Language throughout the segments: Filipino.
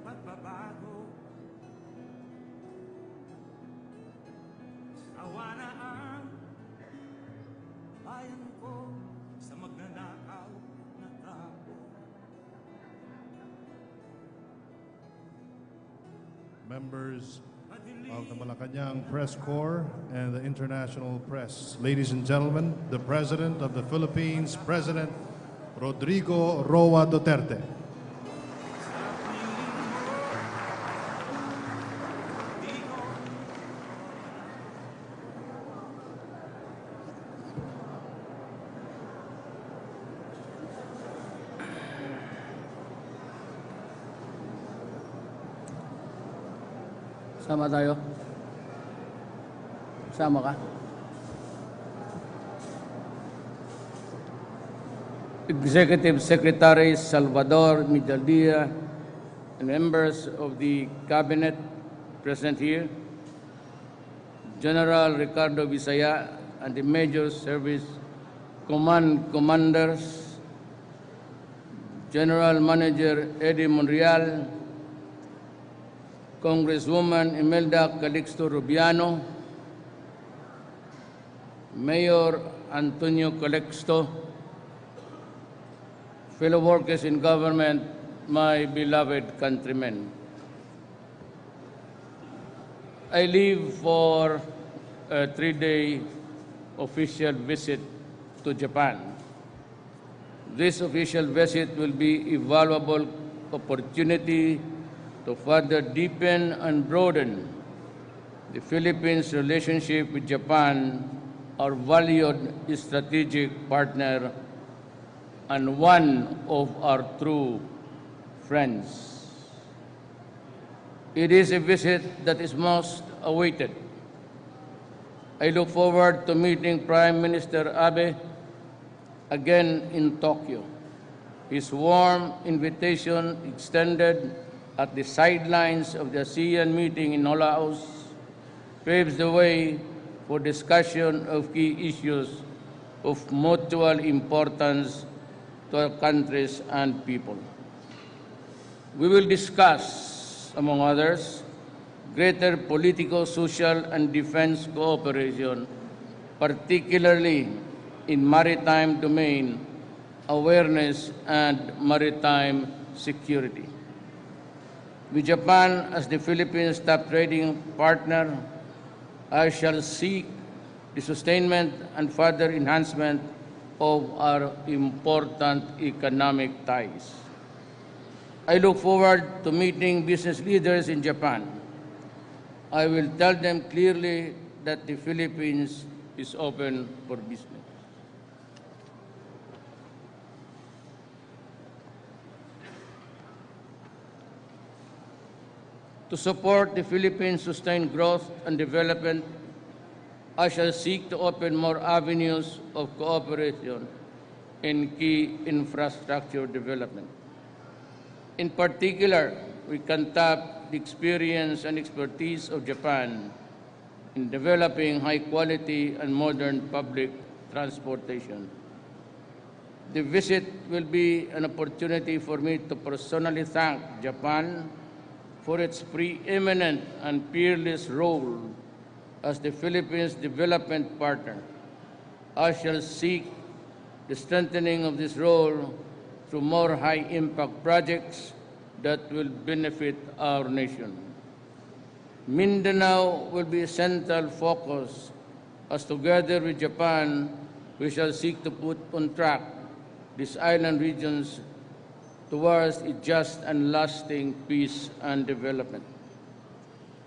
pagbabago. Sawa na ang bayan ko sa magnanakaw na tao. Members of the Malacanang Press Corps and the international press. Ladies and gentlemen, the President of the Philippines, President Rodrigo Roa Duterte. Sama tayo. Sama ka. Executive Secretary Salvador Midaldia and members of the Cabinet present here, General Ricardo Visaya and the Major Service Commanders, General Manager Eddie Monreal, Congresswoman Imelda Calixto Rubiano, Mayor Antonio Calixto, fellow workers in government, my beloved countrymen. I leave for a 3-day official visit to Japan. This official visit will be a valuable opportunity to further deepen and broaden the Philippines' relationship with Japan, our valued strategic partner and one of our true friends. It is a visit that is most awaited. I look forward to meeting Prime Minister Abe again in Tokyo. His warm invitation extended at the sidelines of the ASEAN meeting in Laos paves the way for discussion of key issues of mutual importance to our countries and people. We will discuss, among others, greater political, social, and defense cooperation, particularly in maritime domain awareness and maritime security. With Japan as the Philippines' top trading partner, I shall seek the sustainment and further enhancement of our important economic ties. I look forward to meeting business leaders in Japan. I will tell them clearly that the Philippines is open for business. To support the Philippines' sustained growth and development, I shall seek to open more avenues of cooperation in key infrastructure development. In particular, we can tap the experience and expertise of Japan in developing high-quality and modern public transportation. The visit will be an opportunity for me to personally thank Japan for its preeminent and peerless role as the Philippines' development partner. I shall seek the strengthening of this role through more high-impact projects that will benefit our nation. Mindanao will be a central focus as together with Japan, we shall seek to put on track these island regions towards a just and lasting peace and development.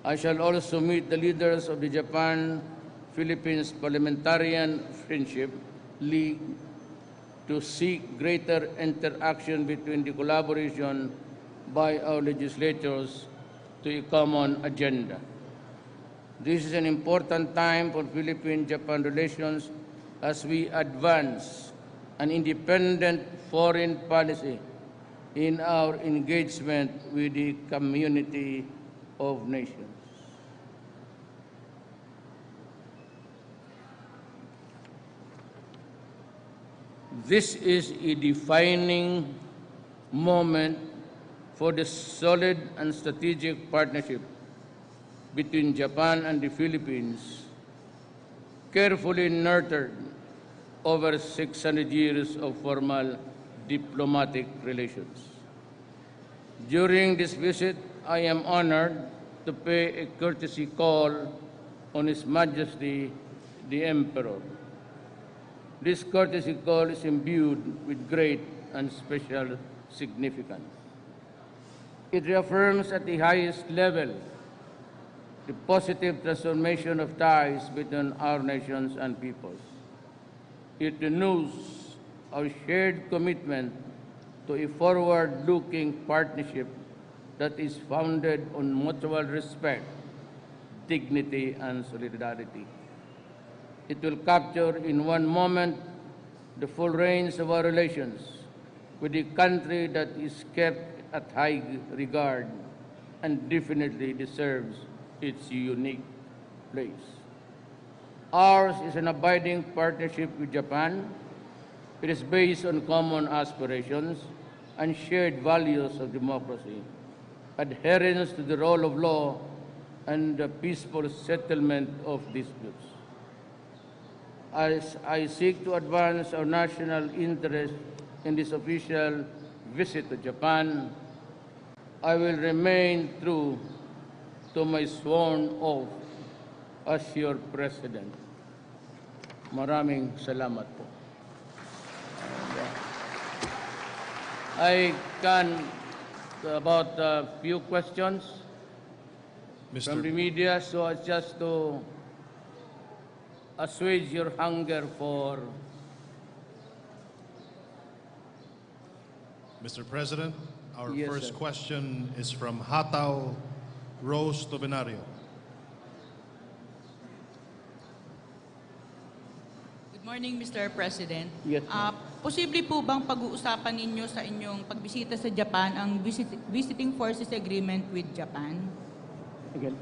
I shall also meet the leaders of the Japan-Philippines Parliamentarian Friendship League to seek greater interaction between the collaboration by our legislators to a common agenda. This is an important time for Philippine-Japan relations as we advance an independent foreign policy in our engagement with the community of nations. This is a defining moment for the solid and strategic partnership between Japan and the Philippines, carefully nurtured over 600 years of formal diplomatic relations. During this visit, I am honored to pay a courtesy call on His Majesty the Emperor. This courtesy call is imbued with great and special significance. It reaffirms at the highest level the positive transformation of ties between our nations and peoples. It renews our shared commitment to a forward-looking partnership that is founded on mutual respect, dignity, and solidarity. It will capture in one moment the full range of our relations with a country that is kept at high regard and definitely deserves its unique place. Ours is an abiding partnership with Japan. It is based on common aspirations and shared values of democracy, adherence to the rule of law, and the peaceful settlement of disputes. As I seek to advance our national interest in this official visit to Japan, I will remain true to my sworn oath as your President. Maraming salamat po. I can about a few questions from the media, so it's just to assuage your hunger for. Mr. President, our Yes, first sir. question is from Hataw Rose Tobinario. Good morning, Mr. President. Yes, ma'am. Posible po bang pag-uusapan ninyo sa inyong pagbisita sa Japan ang Visiting Forces Agreement with Japan? Again.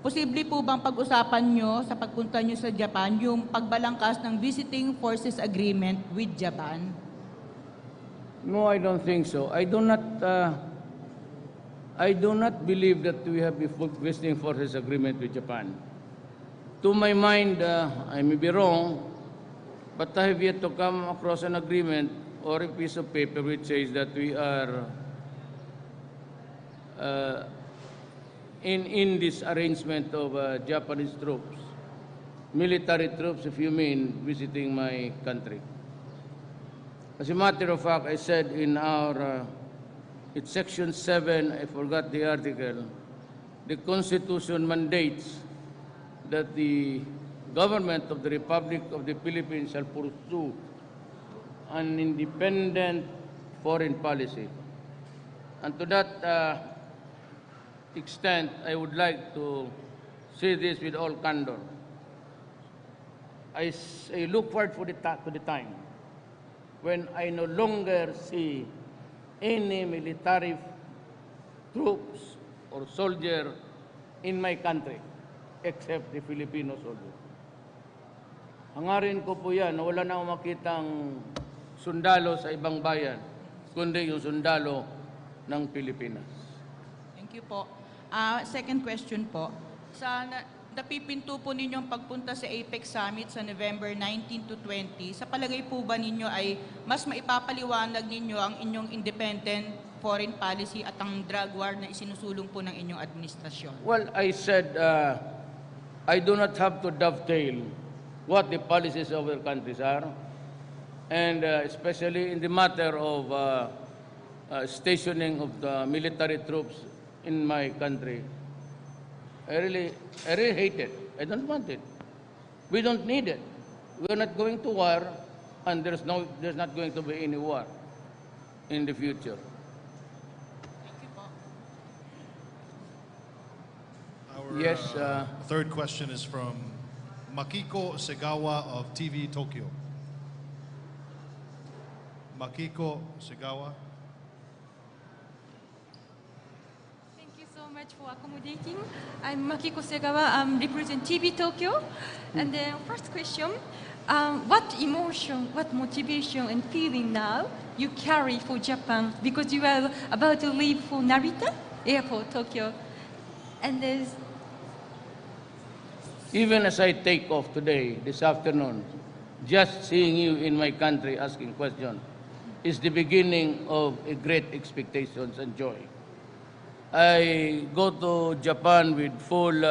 Posible po bang pag-usapan nyo sa pagpunta nyo sa Japan yung pagbalangkas ng Visiting Forces Agreement with Japan? No, I don't think so. I do not believe that we have a full visiting forces agreement with Japan. To my mind, I may be wrong, but I have yet to come across an agreement or a piece of paper which says that we are in this arrangement of Japanese troops, military troops, if you mean, visiting my country. As a matter of fact, I said in our, it's section 7, I forgot the article, the Constitution mandates that the government of the Republic of the Philippines shall pursue an independent foreign policy. And to that extent, I would like to say this with all candor. I look forward to the time when I no longer see any military troops or soldier in my country except the Filipino soldier. Hangarin ko po yan na wala na akong makitang sundalo sa ibang bayan, kundi yung sundalo ng Pilipinas. Thank you po. Second question po. Sa napipinto po ninyong pagpunta sa APEC Summit sa November 19 to 20, sa palagay po ba ninyo ay mas maipapaliwanag ninyo ang inyong independent foreign policy at ang drug war na isinusulong po ng inyong administrasyon? Well, I said I do not have to dovetail what the policies of our countries are, and especially in the matter of stationing of the military troops in my country. I really hate it. I don't want it. We don't need it. We're not going to war, and there's not going to be any war in the future. Thank you po. Our Yes, third question is from Makiko Segawa of TV Tokyo. Makiko Segawa. Thank you so much for accommodating. I'm Makiko Segawa. I'm represent TV Tokyo. And the first question, what emotion, what motivation and feeling now you carry for Japan because you are about to leave for Narita Airport, Tokyo, and there's Even as I take off today, this afternoon, just seeing you in my country asking questions is the beginning of a great expectations and joy. I go to Japan with full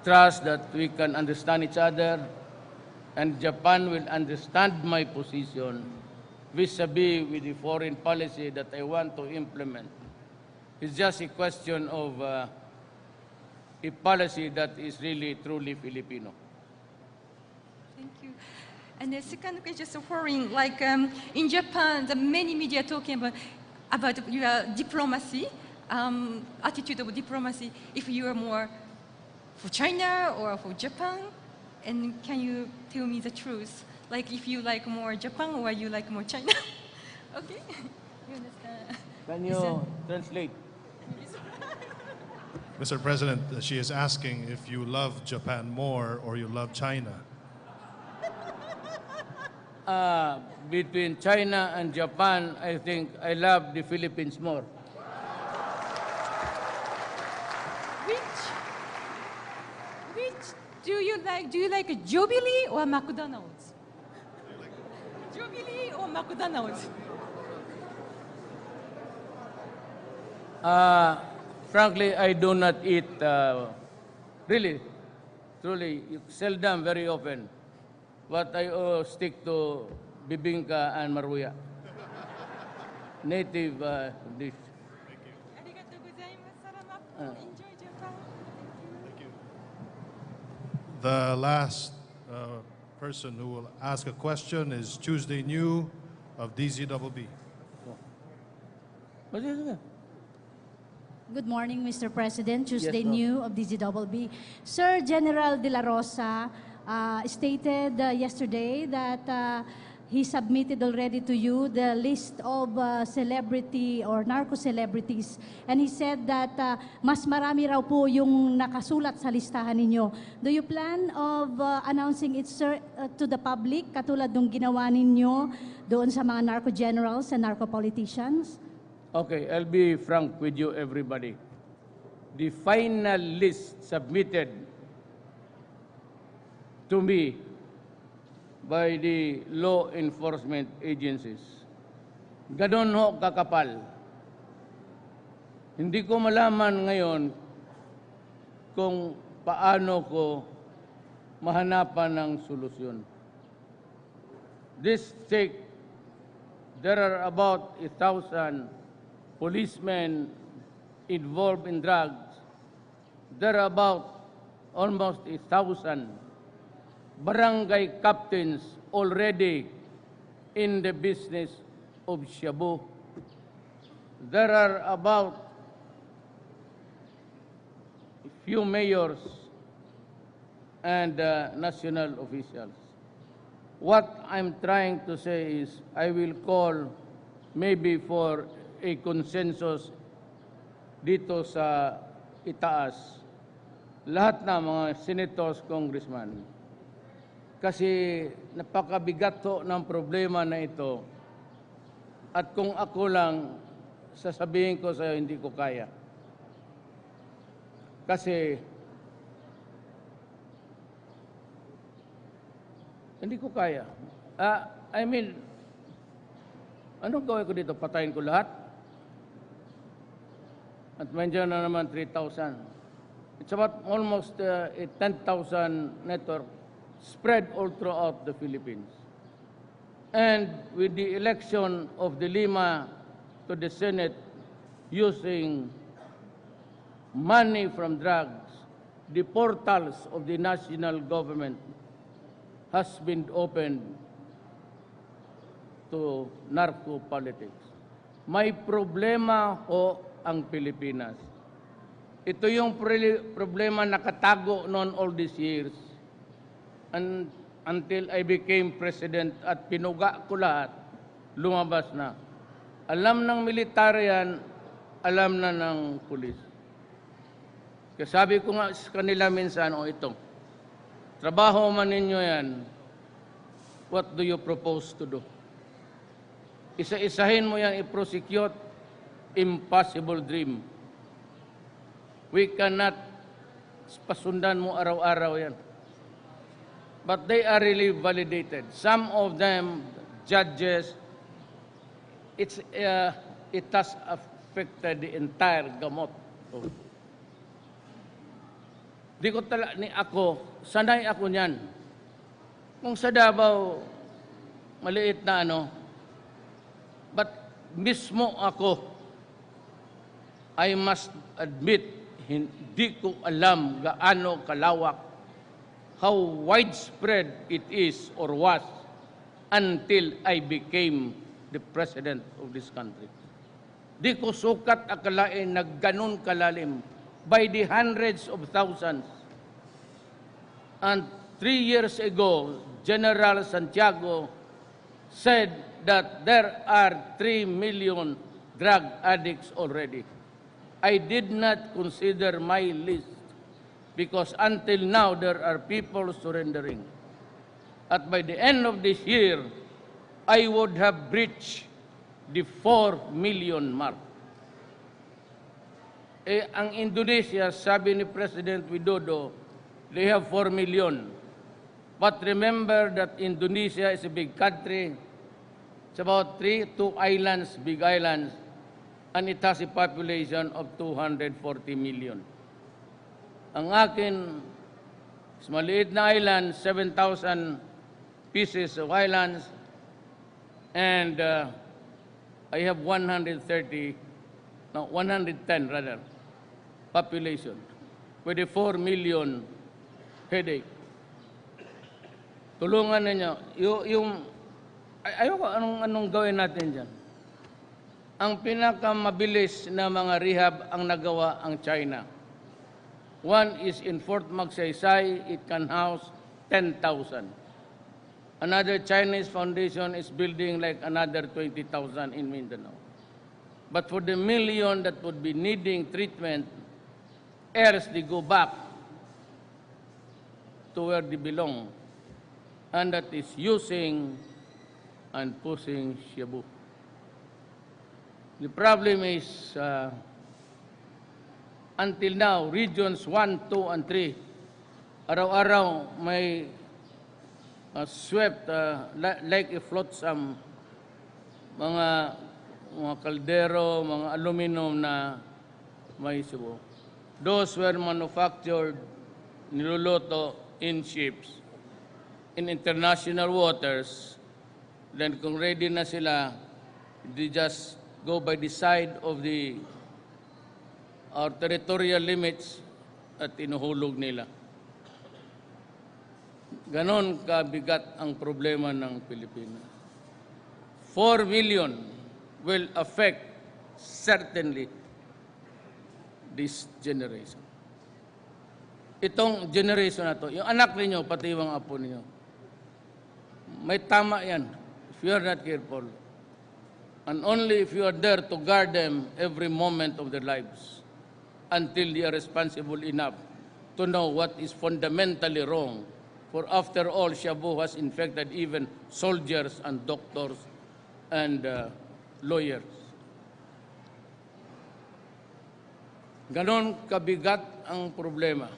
trust that we can understand each other and Japan will understand my position vis-a-vis with the foreign policy that I want to implement. It's just a question of a policy that is really truly Filipino. Thank you. And the second question, just foreign, like in Japan, the many media talking about your diplomacy, attitude of diplomacy, if you are more for China or for Japan, and can you tell me the truth? Like if you like more Japan or you like more China? Okay, you understand? Can you translate? Mr. President, she is asking if you love Japan more or you love China. Between China and Japan, I think I love the Philippines more. Which do you like? Do you like Jubilee or McDonald's? Jubilee or McDonald's? Frankly, I do not eat, really, truly, seldom, very often. But I stick to bibingka and maruya. Native dish. Arigatou gozaimasu. Salamat po. Enjoy Japan. Thank you. The last person who will ask a question is Tuesday New of DZBB. What is it? Good morning, Mr. President. Tuesday ma'am. New of DZBB. Sir, General De La Rosa stated yesterday that he submitted already to you the list of celebrity or narco-celebrities. And he said that mas marami raw po yung nakasulat sa listahan ninyo. Do you plan of announcing it, sir, to the public, katulad nung ginawa ninyo doon sa mga narco-generals and narco-politicians? Okay, I'll be frank with you, everybody. The final list submitted to me by the law enforcement agencies, ganon ho kakapal. Hindi ko malaman ngayon kung paano ko mahanapan ng solusyon. There are about 1,000 policemen involved in drugs. There are about almost 1,000 barangay captains already in the business of shabu. There are about a few mayors and national officials. What I'm trying to say is I will call maybe for a consensus dito sa itaas, lahat na mga senators, congressman. Kasi napakabigat ho ng problema na ito. At kung ako lang, sasabihin ko sa'yo, hindi ko kaya. Kasi hindi ko kaya. Anong gawin ko dito? Patayin ko lahat? At medyo na naman 3,000. It's about almost a 10,000 network spread all throughout the Philippines. And with the election of the Lima to the Senate using money from drugs, the portals of the national government has been opened to narco politics. May problema ho ang Pilipinas. Ito yung problema nakatago noon all these years. And until I became president at pinuga ko lahat, lumabas na. Alam ng militar yan, alam na ng pulis. Kasi sabi ko nga sa kanila minsan, ito, trabaho man ninyo yan, what do you propose to do? Isa-isahin mo yan i-prosecute, impossible dream. We cannot pasundan mo araw-araw yan. But they are really validated. Some of them, judges, it has affected the entire gamot. Di ko sanay ako niyan. Kung sa Davao, maliit na but mismo ako, I must admit, hindi ko alam gaano kalawak, how widespread it is or was until I became the president of this country. Di ko sukat akalain na ganun kalalim by the hundreds of thousands. And 3 years ago, General Santiago said that there are 3 million drug addicts already. I did not consider my list because until now there are people surrendering. At by the end of this year, I would have breached the 4 million mark. Ang Indonesia, sabi ni President Widodo, they have 4 million. But remember that Indonesia is a big country. It's about 2 islands, big islands, and it has a population of 240 million. Ang akin, is maliit na island, 7,000 pieces of islands, and I have 110 rather, population, with a 4 million headache. Tulungan ninyo, ayoko anong gawin natin dyan. Ang pinakamabilis na mga rehab ang nagawa ang China. One is in Fort Magsaysay, it can house 10,000. Another Chinese foundation is building like another 20,000 in Mindanao. But for the million that would be needing treatment, else they go back to where they belong, and that is using and pushing shabu. The problem is, until now, regions 1, 2, and 3, araw-araw may swept like a flotsam, mga kaldero, mga aluminum na may subo. Those were manufactured, niluluto in ships, in international waters. Then kung ready na sila, they just go by the side of our territorial limits at inuhulog nila. Ganon kabigat ang problema ng Pilipinas. 4 million will affect certainly this generation. Itong generation na to, yung anak ninyo, pati yung apo ninyo, may tama yan if you are not careful. And only if you are there to guard them every moment of their lives until they are responsible enough to know what is fundamentally wrong. For after all, shabu has infected even soldiers and doctors and lawyers. Ganon kabigat ang problema.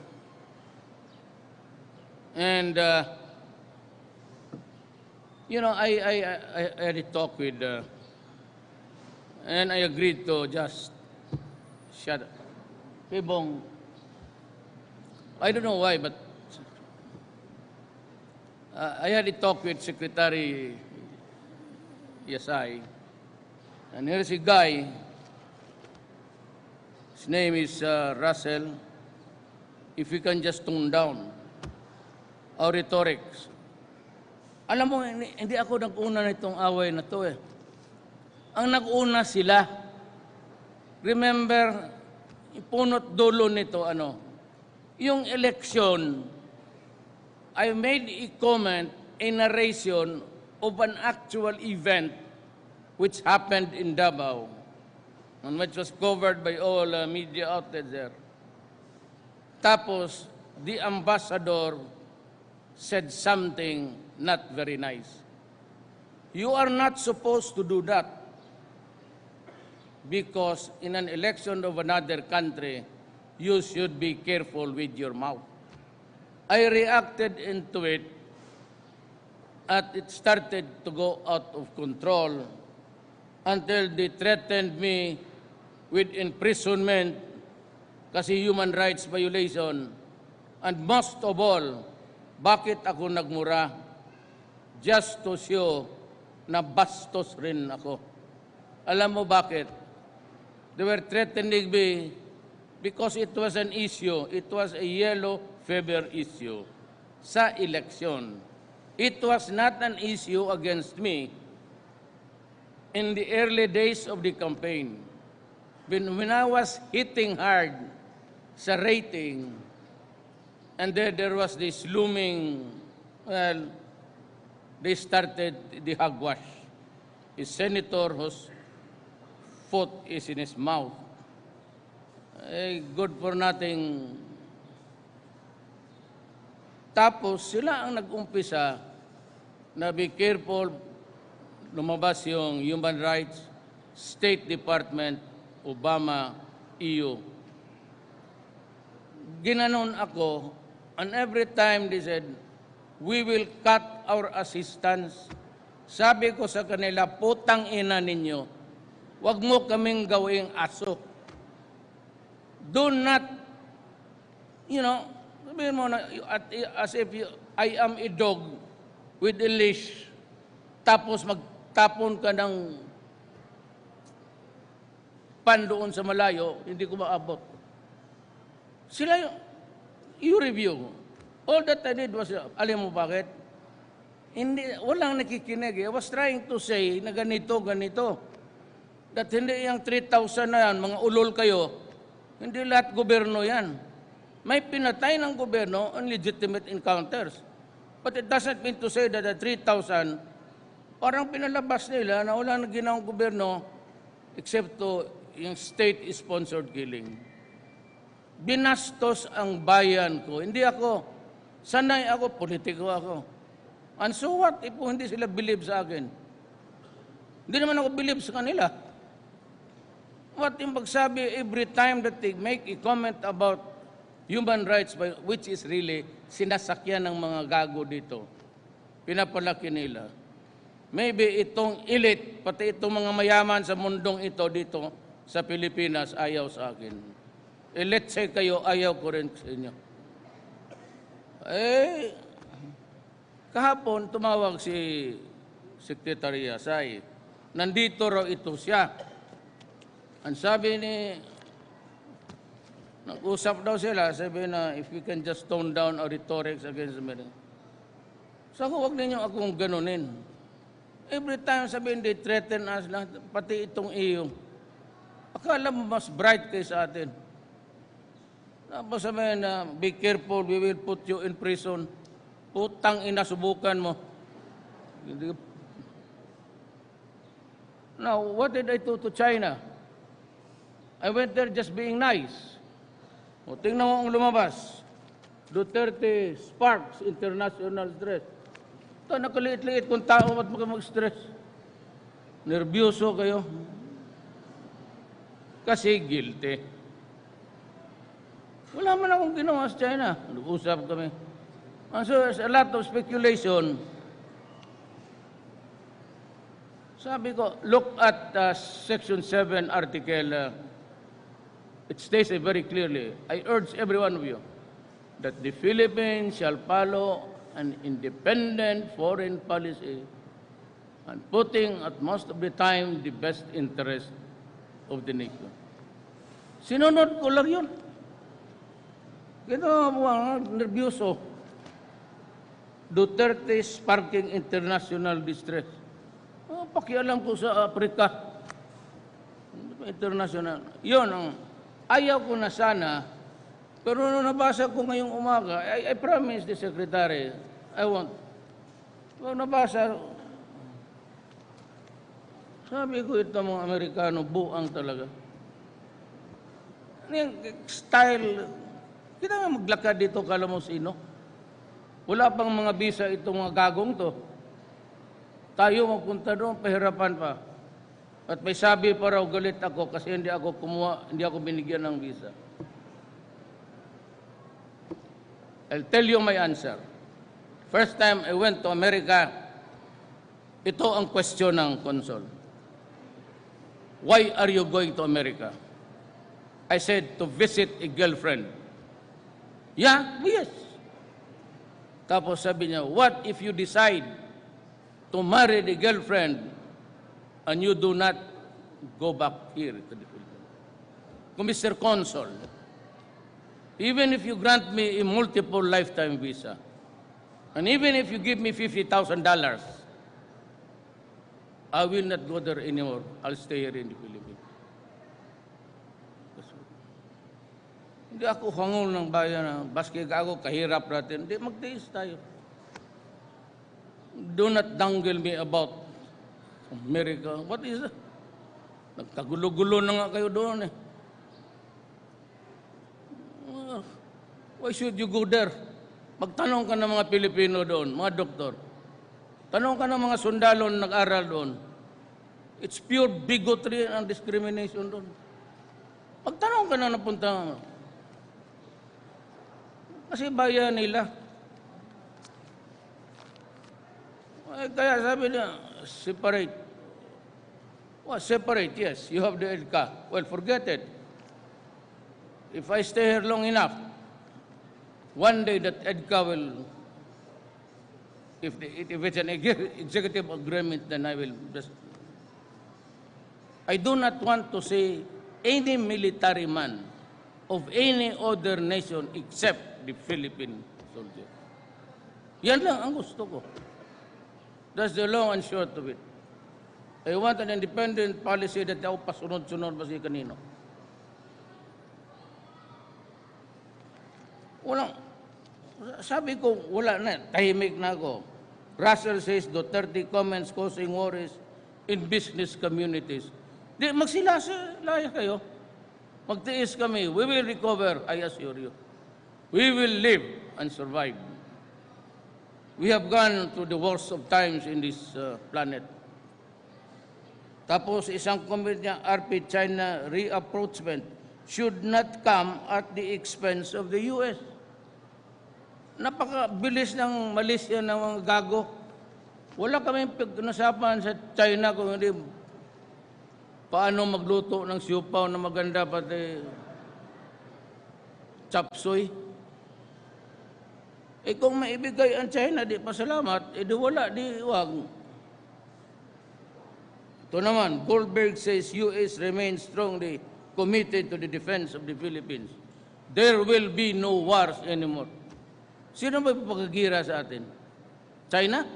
And, I had a talk with, and I agreed to just shut up. Bong, I don't know why, but I had a talk with Secretary Yasay, and here's a guy, his name is Russell. If we can just tone down our rhetorics. Alam mo, hindi ako nag-una nitong away na to eh. Ang nag-una sila. Remember, punot dulo nito, yung election, I made a comment, a narration of an actual event which happened in Davao, and which was covered by all media outlets there. Tapos, the ambassador said something not very nice. You are not supposed to do that because in an election of another country, you should be careful with your mouth. I reacted into it and it started to go out of control until they threatened me with imprisonment kasi human rights violation. And most of all, bakit ako nagmura? Just to show na bastos rin ako. Alam mo bakit? They were threatening me because it was an issue. It was a yellow fever issue sa election. It was not an issue against me in the early days of the campaign. When I was hitting hard sa rating, and then there was this looming, well, they started the hogwash. A senator whose foot is in his mouth. Good for nothing. Tapos sila ang nag-umpisa na be careful, lumabas yung Human Rights, State Department, Obama, EU. Ginanon ako, and every time they said, we will cut our assistance. Sabi ko sa kanila, putang ina ninyo, wag mo kaming gawing aso. Do not, sabihin mo na, as if I am a dog with a leash, tapos magtapon ka ng pan doon sa malayo, hindi ko maabot. Sila you review. All that I did was, alam mo bakit? Walang nakikinig. I was trying to say na ganito. That hindi yung 3,000 na yan, mga ulol kayo, hindi lahat gobyerno yan. May pinatay ng gobyerno on legitimate encounters. But it doesn't mean to say that the 3,000, parang pinalabas nila na wala na ginawang gobyerno except to yung state-sponsored killing. Binastos ang bayan ko. Hindi ako. Sanay ako, politiko ako. And so what if hindi sila believe sa akin? Hindi naman ako believe sa kanila. What yung pagsabi every time that they make a comment about human rights, which is really sinasakyan ng mga gago dito. Pinapalaki nila. Maybe itong elite, pati itong mga mayaman sa mundong ito dito sa Pilipinas, ayaw sa akin. Let's say kayo, ayaw ko rin sa inyo. Kahapon, tumawag si Secretary Yasay. Nandito raw ito siya. Ang sabi nag-usap daw sila, sabi na, if we can just tone down our rhetorics against America. So, huwag ninyo akong ganunin. Every time sabihin, they threaten us, pati itong iyo. Akala mo mas bright kayo sa atin. Tapos sabihin na, be careful, we will put you in prison. Putang ina, subukan mo. Now, what did I do to China? I went there just being nice. O, tingnan mo ang lumabas. Duterte sparks international stress. Ito, nakaliit-liit kung tao at mag-stress. Nervyoso kayo. Kasi guilty. Wala man akong ginawa sa China. Nag-usap kami. And so there's a lot of speculation. Sabi ko, look at Section 7 article. It states very clearly, I urge every one of you that the Philippines shall follow an independent foreign policy and putting at most of the time the best interest of the nation. Sinunod ko lang yun. Gano'n mo, nervyoso. Duterte sparking international distress. Pakialam ko sa Afrika. International. Yun ang ayaw ko na sana, pero nung nabasa ko ngayong umaga, I promised the Secretary, I won't. Nung nabasa, sabi ko ito mga Amerikano, buang talaga. Yung style, kita nga maglakad dito, kala mo sino. Wala pang mga bisa itong mga gagong to. Tayo magpunta doon, pahirapan pa. At may sabi pa raw, galit ako kasi hindi ako binigyan ng visa. I'll tell you my answer. First time I went to America, ito ang question ng consul. Why are you going to America? I said, to visit a girlfriend. Yeah, yes. Tapos sabi niya, what if you decide to marry the girlfriend and you do not go back here to the Philippines? Mr. Consul, even if you grant me a multiple lifetime visa, and even if you give me $50,000, I will not go there anymore. I'll stay here in the Philippines. Hindi ako hangol ng bayan, baski ako kahirap natin. Hindi, magtiis tayo. Do not dangle me about America. What is that? Nagkagulo-gulo na nga kayo doon eh. Why should you go there? Magtanong ka ng mga Pilipino doon, mga doktor. Tanong ka ng mga sundalo na nag-aral doon. It's pure bigotry and discrimination doon. Magtanong ka na napunta. Kasi bayan nila. Kaya sabi niya, separate. Well, separate, yes. You have the EDCA. Well, forget it. If I stay here long enough, one day that EDCA will, if it's an executive agreement, then I will just. I do not want to say any military man of any other nation except the Philippine soldier. Yan lang ang gusto ko. That's the long and short of it. I want an independent policy that ako pasunod-sunod ba si kanino. Sabi ko, wala na, tahimik na ako. Russell says Duterte comments causing worries in business communities. Di, magsilasalaya kayo. Magtiis kami. We will recover, I assure you. We will live and survive. We have gone through the worst of times in this planet. Tapos isang comment niya, RP China reapproachment should not come at the expense of the US. Napakabilis ng Malaysia ng mga gago. Wala kaming pag-usapan sa China kung hindi paano magluto ng siupaw na maganda pati chapsoy. Kung maibigay ang China, di pasalamat, di wala, di wag. Ito naman, Goldberg says US remains strongly committed to the defense of the Philippines. There will be no wars anymore. Sino ba ipapagagira sa atin? China?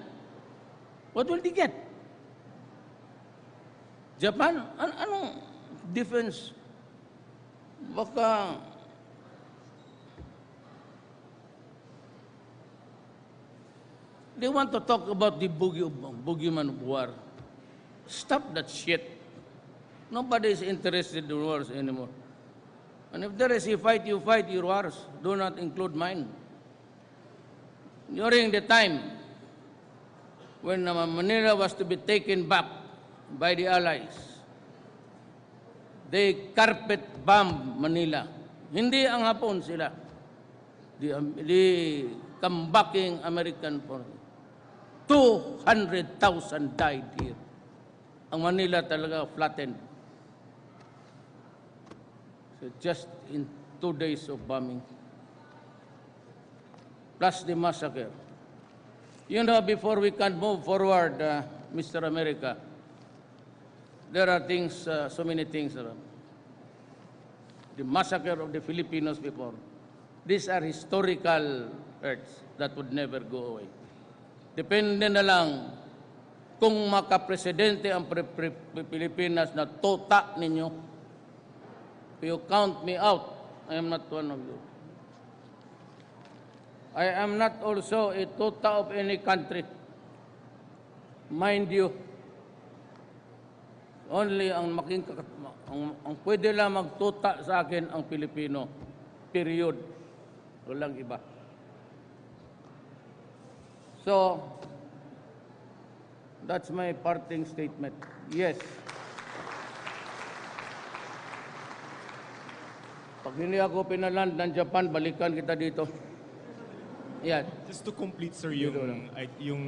What will they get? Japan? Anong defense? Baka they want to talk about the boogeyman of war. Stop that shit. Nobody is interested in wars anymore. And if there is a fight, you fight your wars. Do not include mine. During the time when Manila was to be taken back by the Allies, they carpet bombed Manila. Hindi ang Hapon sila. The comebacking American forces. 200,000 died here. Ang Manila talaga flattened. So just in 2 days of bombing. Plus the massacre. You know, before we can move forward, Mr. America, there are things, so many things around. The massacre of the Filipinos before. These are historical hurts that would never go away. Depende na lang kung makapresidente ang Pilipinas na tota ninyo. You count me out. I am not one of you. I am not also a tota of any country. Mind you, only ang pwede lang magtuta sa akin ang Pilipino. Period. Walang iba. So, That's my parting statement. Yes. Pag hindi ako pinaland ng Japan, balikan kita dito. Yan. Just to complete, sir, yung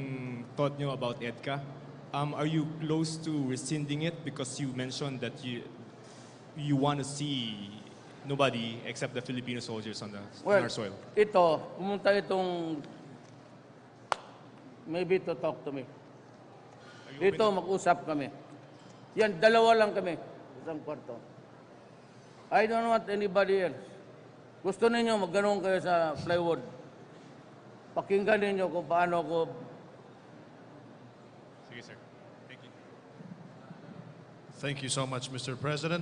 thought nyo about EDCA, are you close to rescinding it because you mentioned that you want to see nobody except the Filipino soldiers on our soil? Ito, pumunta itong maybe to talk to me. Dito, mag-usap kami. Yan, dalawa lang kami. Isang kwarto. I don't want anybody else. Gusto ninyo, magganong kayo sa plywood. Pakinggan ninyo kung paano ako. Sige, sir. Thank you. Thank you so much, Mr. President.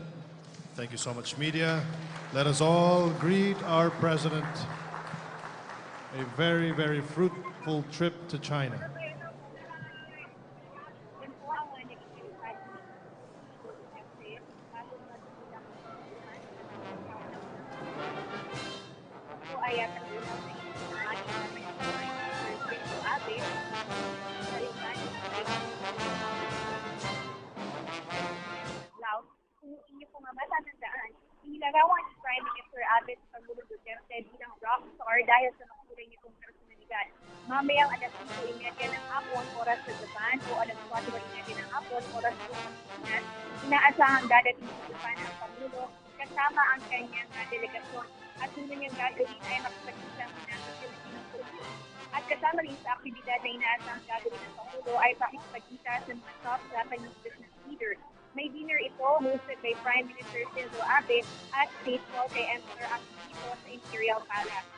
Thank you so much, media. Let us all greet our president. A very, very fruitful trip to China. Kung inyo po nga matatandaan, inilarawan ni Prime Minister Pangulong Duterte bilang rockstar dahil sa makulay nitong personalidad. Mamayang alas 5:30 ng hapon oras sa Japan o alas 4:30 ng hapon oras sa Pilipinas, inaasahang dadating sa Japan ang Pangulo kasama ang kanyang delegasyon. At una niyang gagawin ay makipagkita muna sa Pilipinas. At kasama rin sa aktibidad na inaasahang gagawin ng Pangulo ay pakikipagkita sa mga top Japanese business leaders. May dinner ito hosted by Prime Minister Shinzo Abe at stateful kay Emperor Akihito sa Imperial Palace.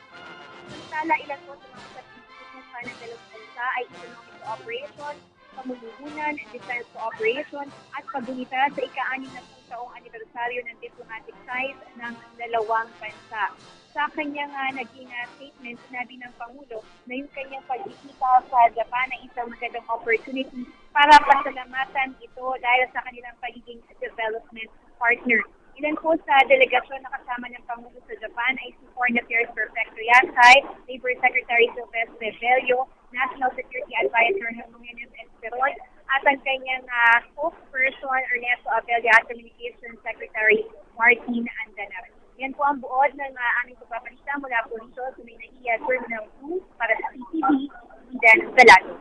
Samantala, ilan po sa mga pagkikita ng dalawang bansa ay economic cooperation, pamumuhunan, defense cooperation, at paggunita sa ika-60 na taong anibersaryo ng diplomatic ties ng dalawang bansa. Sa kanyang naging statement, sinabi ng Pangulo na yung kanyang pagkikita sa Japan ay isang magandang opportunity para pasalamatan ito dahil sa kanilang pagiging development partner. Ilan po sa delegasyon na kasama ng Pangulo sa Japan ay si Foreign Affairs Perfecto Yatsay, Labor Secretary Silvestre Bello, National Security Advisor Jimenez Esperon, at ang kanyang spokesperson Ernesto Abella at Communications Secretary Martin Andanar. Yan po ang buod ng aming pagpapalita mula po rito sa May Terminal 2 para sa PTV, Eden Salado.